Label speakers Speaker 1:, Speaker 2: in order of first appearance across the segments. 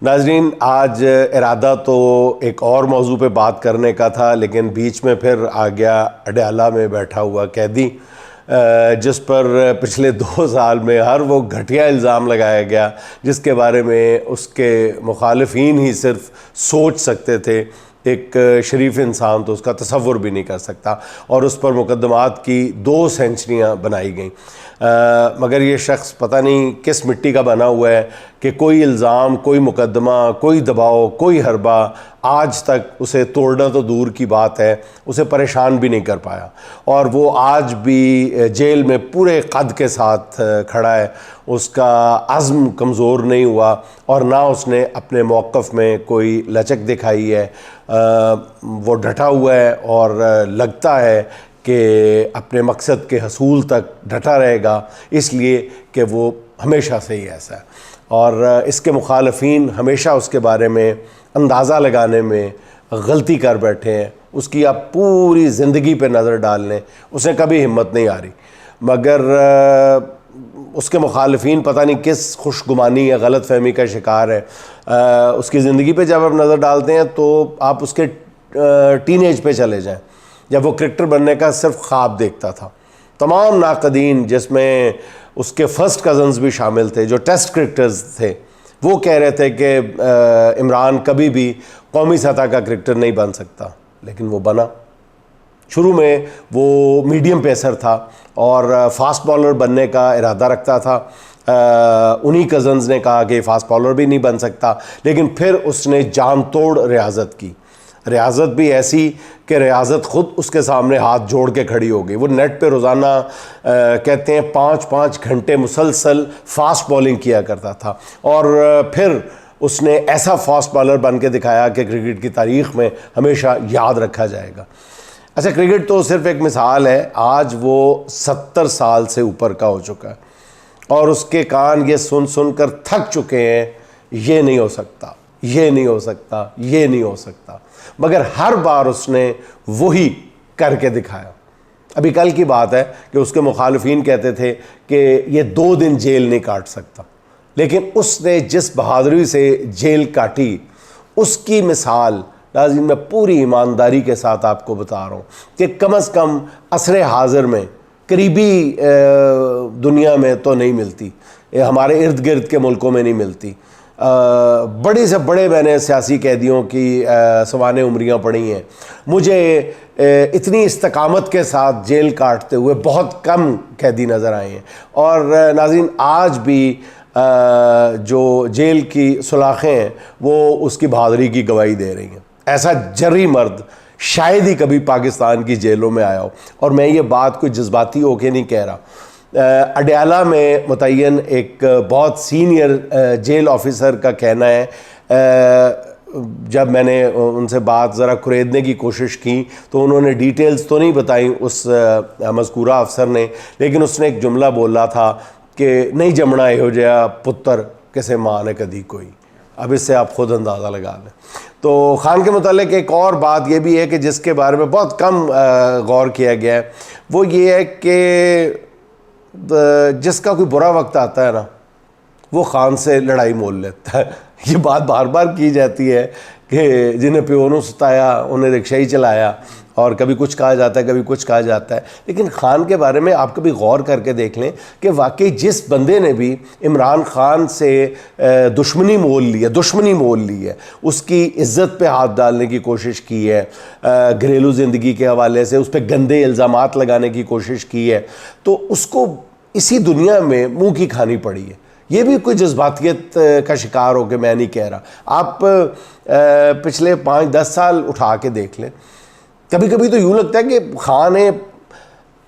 Speaker 1: नाजरीन, आज इरादा तो एक और मौजू पे बात करने का था, लेकिन बीच में फिर आ गया अडयाला में बैठा हुआ कैदी, जिस पर पिछले 2 साल में हर वो घटिया इल्ज़ाम लगाया गया जिसके बारे में उसके मुखालिफिन ही सिर्फ सोच सकते थे। एक शरीफ इंसान तो उसका तसव्वुर भी नहीं कर सकता, और उस पर मुकदमात की 2 सेंचुरियाँ बनाई गईं। मगर ये शख्स पता नहीं किस मिट्टी का बना हुआ है कि कोई इल्ज़ाम, कोई मुकदमा, कोई दबाव, कोई हरबा आज तक उसे तोड़ना तो दूर की बात है, उसे परेशान भी नहीं कर पाया। और वो आज भी जेल में पूरे कद के साथ खड़ा है। उसका अज़्म कमज़ोर नहीं हुआ और ना उसने अपने मौक़िफ़ में कोई लचक दिखाई है। वो डटा हुआ है और लगता है कि अपने मकसद के हसूल तक डटा रहेगा, इसलिए कि वो हमेशा से ही ऐसा है। और इसके मुखालफीन हमेशा उसके बारे में अंदाज़ा लगाने में गलती कर बैठे हैं। उसकी आप पूरी ज़िंदगी पे नज़र डाल लें, उसे कभी हिम्मत नहीं आ रही। मगर उसके मुखालफीन पता नहीं किस खुशगुमानी या गलत फहमी का शिकार है। उसकी ज़िंदगी पे जब आप नज़र डालते हैं तो आप उसके टीनेज पे चले जाएं, जब वो क्रिकेटर बनने का सिर्फ ख्वाब देखता था। तमाम नाकदीन, जिसमें उसके फर्स्ट कज़न्स भी शामिल थे जो टेस्ट क्रिकेटर्स थे, वो कह रहे थे कि इमरान कभी भी कौमी सतह का क्रिकेटर नहीं बन सकता, लेकिन वो बना। शुरू में वो मीडियम पेसर था और फास्ट बॉलर बनने का इरादा रखता था। उन्हीं कज़न्स ने कहा कि फास्ट बॉलर भी नहीं बन सकता, लेकिन फिर उसने जान तोड़ रियाजत की। रियाजत भी ऐसी कि रियाजत ख़ुद उसके सामने हाथ जोड़ के खड़ी हो गई। वो नेट पे रोज़ाना कहते हैं 5-5 घंटे मुसलसल फास्ट बॉलिंग किया करता था, और फिर उसने ऐसा फास्ट बॉलर बन के दिखाया कि क्रिकेट की तारीख़ में हमेशा याद रखा जाएगा। अच्छा, क्रिकेट तो सिर्फ एक मिसाल है। आज वो 70 साल से ऊपर का हो चुका है और उसके कान ये सुन सुन कर थक चुके हैं, ये नहीं हो सकता, ये नहीं हो सकता, ये नहीं हो सकता। मगर हर बार उसने वही करके दिखाया। अभी कल की बात है कि उसके मुखालिफिन कहते थे कि ये 2 दिन जेल नहीं काट सकता, लेकिन उसने जिस बहादुरी से जेल काटी, उसकी मिसाल नाज़रीन मैं पूरी ईमानदारी के साथ आपको बता रहा हूँ कि कम से कम असरे हाज़िर में करीबी दुनिया में तो नहीं मिलती, हमारे इर्द गिर्द के मुल्कों में नहीं मिलती। बड़े से बड़े मैंने सियासी कैदियों की सवाने उम्रियाँ पढ़ी हैं। मुझे इतनी इस्तकामत के साथ जेल काटते हुए बहुत कम कैदी नज़र आए हैं। और नाज़रीन, आज भी जो जेल की सुलाखें हैं वो उसकी बहादुरी की गवाही दे रही हैं। ऐसा जर्री मर्द शायद ही कभी पाकिस्तान की जेलों में आया हो। और मैं ये बात कोई जज्बाती होके नहीं कह रहा। अडयाला में मुतय्यन एक बहुत सीनियर जेल ऑफिसर का कहना है, जब मैंने उनसे बात ज़रा कुरेदने की कोशिश की तो उन्होंने डिटेल्स तो नहीं बताई उस मज़कूरा अफसर ने, लेकिन उसने एक जुमला बोला था कि नहीं जमना एहो जिहा पुत्र किसे माँ ने कदी कोई। अब इससे आप ख़ुद अंदाज़ा लगा लें। तो ख़ान के मुतालिक एक और बात यह भी है कि जिसके बारे में बहुत कम गौर किया गया है, वो ये है कि जिसका कोई बुरा वक्त आता है ना, वो ख़ान से लड़ाई मोल लेता है। ये बात बार बार की जाती है कि जिन्हें प्योनों सताया उन्हें रिक्शा ही चलाया, और कभी कुछ कहा जाता है, कभी कुछ कहा जाता है। लेकिन ख़ान के बारे में आप कभी गौर करके देख लें कि वाकई जिस बंदे ने भी इमरान ख़ान से दुश्मनी मोल ली है, उसकी इज़्ज़त पे हाथ डालने की कोशिश की है, घरेलू ज़िंदगी के हवाले से उस पर गंदे इल्ज़ामात लगाने की कोशिश की है, तो उसको इसी दुनिया में मुँह की खानी पड़ी है। ये भी कोई जज्बातियत का शिकार हो के मैं नहीं कह रहा। आप पिछले 5-10 साल उठा के देख लें, कभी कभी तो यूँ लगता है कि ख़ान ने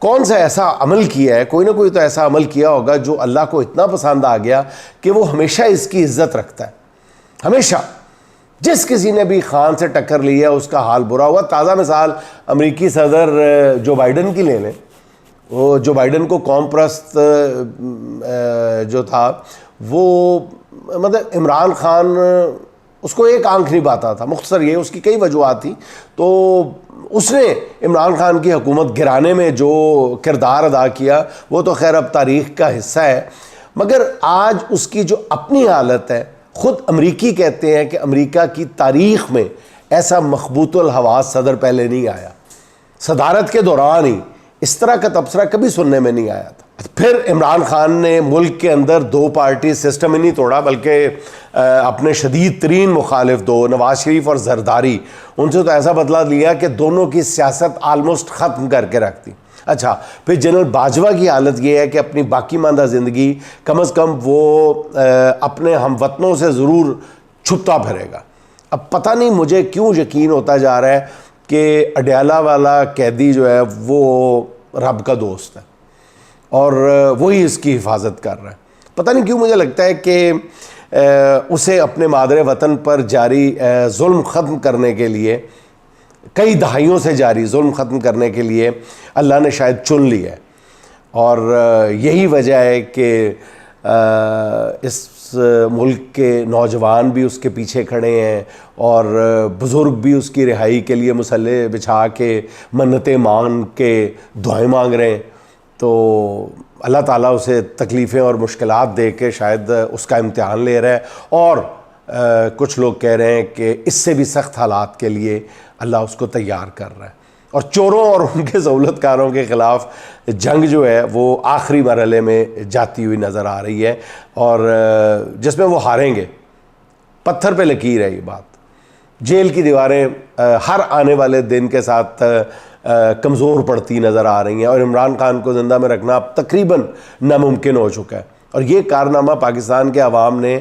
Speaker 1: कौन सा ऐसा अमल किया है, कोई ना कोई तो ऐसा अमल किया होगा जो अल्लाह को इतना पसंद आ गया कि वो हमेशा इसकी इज़्ज़त रखता है। हमेशा जिस किसी ने भी ख़ान से टक्कर ली है उसका हाल बुरा हुआ। ताज़ा मिसाल अमेरिकी सदर जो बाइडन की ले लें। वो जो बाइडन को कौम परस्त जो था, वो मतलब इमरान ख़ान उसको एक आंख नहीं बाता था। मुख्तसर ये उसकी कई वजूहात थी। तो उसने इमरान ख़ान की हुकूमत गिराने में जो किरदार अदा किया वो तो खैर अब तारीख़ का हिस्सा है। मगर आज उसकी जो अपनी हालत है ख़ुद अमरीकी कहते हैं कि अमरीका की तारीख़ में ऐसा मखबूतुल हवास सदर पहले नहीं आया, सदारत के दौरान ही इस तरह का तबसरा कभी सुनने में नहीं आया था। फिर इमरान खान ने मुल्क के अंदर दो पार्टी सिस्टम ही नहीं तोड़ा, बल्कि अपने शदीद तरीन मुखालिफ दो, नवाज शरीफ और जरदारी, उनसे तो ऐसा बदला लिया कि दोनों की सियासत आलमोस्ट ख़त्म करके रख दी। अच्छा, फिर जनरल बाजवा की हालत ये है कि अपनी बाकी मानदा ज़िंदगी कम अज़ कम वो अपने हम वतनों से ज़रूर छुपता फिरेगा। अब पता नहीं मुझे क्यों यकीन होता जा रहा है कि अडयाला वाला कैदी जो है वो रब का दोस्त है और वही इसकी हिफाजत कर रहा है। पता नहीं क्यों मुझे लगता है कि उसे अपने मादरे वतन पर जारी जुल्म ख़त्म करने के लिए, कई दहाइयों से जारी जुल्म ख़त्म करने के लिए अल्लाह ने शायद चुन लिया है। और यही वजह है कि इस मुल्क के नौजवान भी उसके पीछे खड़े हैं और बुज़ुर्ग भी उसकी रिहाई के लिए मुसल्ले बिछा के मन्नतें मांग के दुआएं मांग रहे हैं। तो अल्लाह ताला उसे तकलीफ़ें और मुश्किलात दे के शायद उसका इम्तिहान ले रहा है। और कुछ लोग कह रहे हैं कि इससे भी सख्त हालात के लिए अल्लाह उसको तैयार कर रहा है। और चोरों और उनके सहूलतकारों के ख़िलाफ़ जंग जो है वो आखिरी मरहले में जाती हुई नज़र आ रही है और जिसमें वो हारेंगे। पत्थर पे लकीर है ये बात। जेल की दीवारें हर आने वाले दिन के साथ कमज़ोर पड़ती नज़र आ रही हैं और इमरान खान को ज़िंदा में रखना अब तकरीबन नामुमकिन हो चुका है। और ये कारनामा पाकिस्तान के अवाम ने,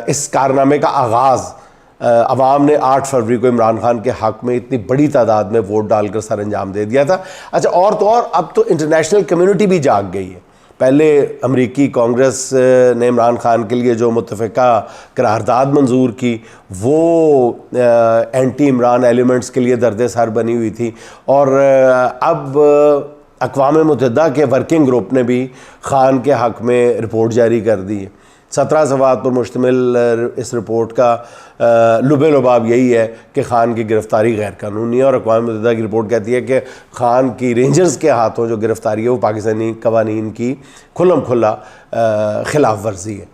Speaker 1: इस कारनामे का आगाज़ अवाम ने 8 फरवरी को इमरान खान के हक़ में इतनी बड़ी तादाद में वोट डालकर सर अंजाम दे दिया था। अच्छा, और तो और अब तो इंटरनेशनल कम्युनिटी भी जाग गई है। पहले अमरीकी कांग्रेस ने इमरान खान के लिए जो मुत्तफ़िका करारदाद मंजूर की वो एंटी इमरान एलिमेंट्स के लिए दर्द सर बनी हुई थी। और अब अक़वाम मुत्तहिदा के वर्किंग ग्रुप ने भी खान के हक़ में रिपोर्ट जारी कर दी है। 17 सवाल पर मुश्तमिल इस रिपोर्ट का लुबे लुबाब यही है कि ख़ान की गिरफ़्तारी गैर कानूनी है। और अक़वाम मुत्तहिदा की रिपोर्ट कहती है कि ख़ान की रेंजर्स के हाथों जो गिरफ़्तारी है वो पाकिस्तानी कवानीन की खुल्लम खुल्ला ख़िलाफ़ वर्जी है।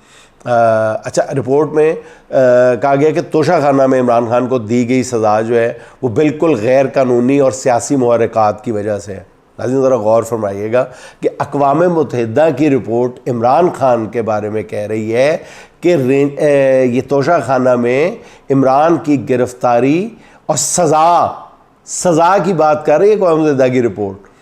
Speaker 1: अच्छा, रिपोर्ट में कहा गया कि तोशाखाना में इमरान खान को दी गई सज़ा जो है वो बिल्कुल गैर कानूनी और सियासी मुहर्रिकात की वजह से है। नाज़रीन ज़रा गौर फरमाइएगा कि अक़वाम मुत्तहिदा की रिपोर्ट इमरान खान के बारे में कह रही है कि ये तोशाखाना में इमरान की गिरफ़्तारी और सज़ा की बात कर रही है अक़वाम मुत्तहिदा की रिपोर्ट।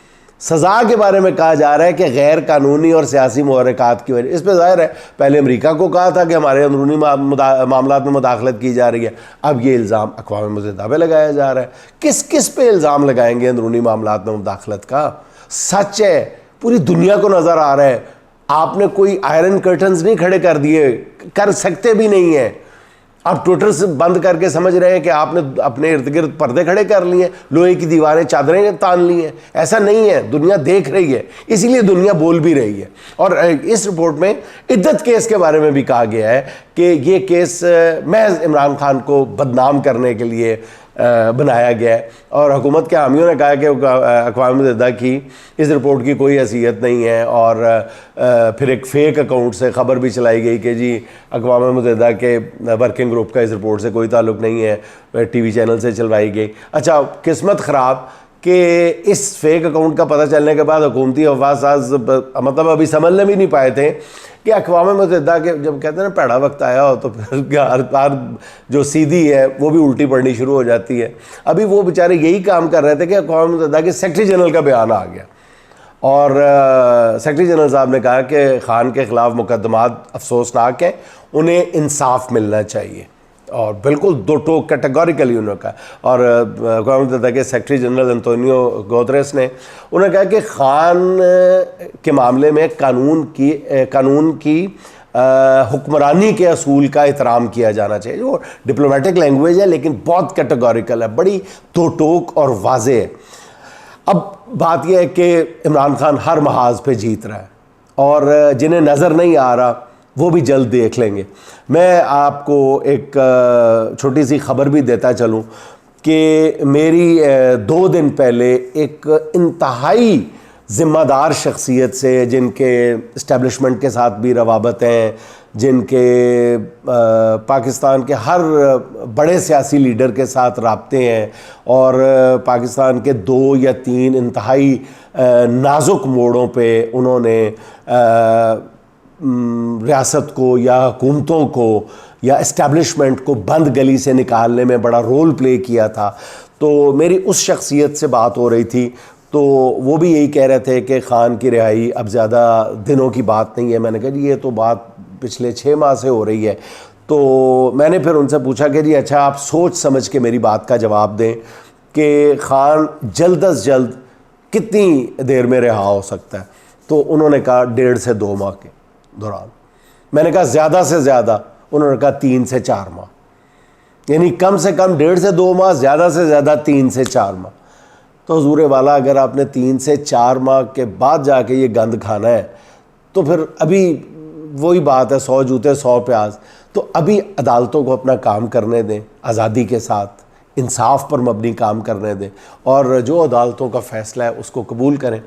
Speaker 1: सज़ा के बारे में कहा जा रहा है कि गैर कानूनी और सियासी मुहर्रिकात की वजह। इस पर ज़ाहिर है पहले अमेरिका को कहा था कि हमारे अंदरूनी मामलात में मुदाखलत की जा रही है। अब ये इल्ज़ाम अक़वाम मुत्तहिदा पे लगाया जा रहा है। किस किस पे इल्ज़ाम लगाएंगे अंदरूनी मामलात में मुदाखलत का? सच है, पूरी दुनिया को नज़र आ रहा है। आपने कोई आयरन कर्टन्स नहीं खड़े कर दिए, कर सकते भी नहीं है। आप ट्विटर से बंद करके समझ रहे हैं कि आपने अपने इर्द गिर्द पर्दे खड़े कर लिए, लोहे की दीवारें, चादरें तान ली हैं। ऐसा नहीं है, दुनिया देख रही है, इसीलिए दुनिया बोल भी रही है। और इस रिपोर्ट में इद्दत केस के बारे में भी कहा गया है कि ये केस महज इमरान खान को बदनाम करने के लिए बनाया गया है। और हुकूमत के हामियों ने कहा कि अक़वाम मुत्तहिदा की इस रिपोर्ट की कोई हैसियत नहीं है। और फिर एक फ़ेक अकाउंट से ख़बर भी चलाई गई कि जी अक़वाम मुत्तहिदा के वर्किंग ग्रुप का इस रिपोर्ट से कोई ताल्लुक़ नहीं है, TV चैनल से चलवाई गई। अच्छा, किस्मत ख़राब कि इस फेक अकाउंट का पता चलने के बाद हुकूमती अफवाज मतलब अभी समझने भी नहीं पाए थे कि अक़वाम मुत्तहिदा के जब कहते हैं ना पैड़ा वक्त आया हो तो फिर हर जो सीधी है वो भी उल्टी पड़नी शुरू हो जाती है। अभी वो बेचारे यही काम कर रहे थे कि अक़वाम मुत्तहिदा के सेक्रेटरी जनरल का बयान आ गया और सेक्रेटरी जनरल साहब ने कहा कि ख़ान के ख़िलाफ़ मुकदमात अफसोसनाक है, उन्हें इंसाफ मिलना चाहिए। और बिल्कुल दो टोक कैटेगोरिकली उन्होंने कहा। और अक़वाम मुत्तहिदा के सेक्रेटरी जनरल एंटोनियो गुतेरेस ने उन्होंने कहा कि ख़ान के मामले में कानून की हुक्मरानी के असूल का एहतराम किया जाना चाहिए। जो डिप्लोमेटिक लैंग्वेज है लेकिन बहुत कैटेगोरिकल है, बड़ी दो टोक और वाज़ेह है। अब बात यह है कि इमरान खान हर महाज पे जीत रहा है और जिन्हें नज़र नहीं आ रहा वो भी जल्द देख लेंगे। मैं आपको एक छोटी सी खबर भी देता चलूं कि मेरी 2 दिन पहले एक इंतहाई ज़िम्मेदार शख्सियत से, जिनके इस्टेब्लिशमेंट के साथ भी रवाबत हैं, जिनके पाकिस्तान के हर बड़े सियासी लीडर के साथ राब्ते हैं और पाकिस्तान के 2 या 3 इंतहाई नाजुक मोड़ों पे उन्होंने रियासत को या हुकूमतों को या इस्टेब्लिशमेंट को बंद गली से निकालने में बड़ा रोल प्ले किया था। तो मेरी उस शख्सियत से बात हो रही थी, तो वो भी यही कह रहे थे कि ख़ान की रिहाई अब ज़्यादा दिनों की बात नहीं है। मैंने कहा जी ये तो बात पिछले 6 माह से हो रही है। तो मैंने फिर उनसे पूछा कि जी अच्छा आप सोच समझ के मेरी बात का जवाब दें कि ख़ान जल्द अज जल्द कितनी देर में रिहा हो सकता है। तो उन्होंने कहा 1.5 से 2 माह के दौरान। मैंने कहा ज़्यादा से ज़्यादा, उन्होंने कहा 3 से 4 माह, यानी कम से कम 1.5 से 2 माह, ज़्यादा से ज़्यादा 3 से 4 माह। तो हुजूर वाला अगर आपने 3 से 4 माह के बाद जाके ये गंद खाना है तो फिर अभी वही बात है 100 जूते 100 प्याज। तो अभी अदालतों को अपना काम करने दें, आज़ादी के साथ इंसाफ पर मबनी काम करने दें और जो अदालतों का फ़ैसला है उसको कबूल करें।